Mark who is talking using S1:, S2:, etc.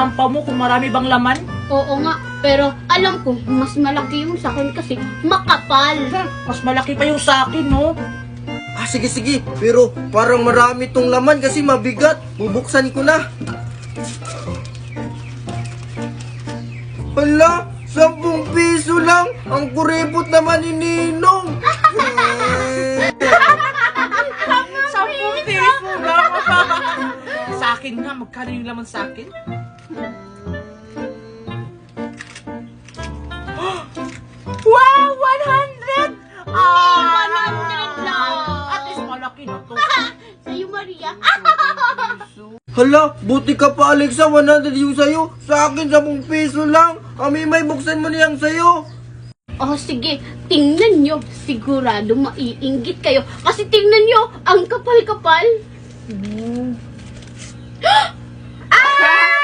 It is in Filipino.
S1: Tampa mo kung marami bang laman?
S2: Oo nga, pero alam ko, mas malaki yung sa akin kasi makapal.
S1: Mas malaki pa yung sa akin, no?
S3: Sige. Pero parang marami tong laman kasi mabigat. Bubuksan ko na. Hala, 10 piso lang. Ang kuripot naman ni Ninong.
S1: 10 piso lang. Sa akin nga, magkano yung laman sa akin? Wow! 100!
S2: 100 lang.
S1: At least malaki na to.
S2: Sa'yo, Maria.
S3: Hala, buti ka pa Alexa, 100 yung sayo. Sa akin 10 piso lang. Kami may buksan mo niyang sayo.
S2: Oh, sige, tingnan nyo. Sigurado maiinggit kayo. Kasi tingnan nyo, ang kapal-kapal.
S1: Ah!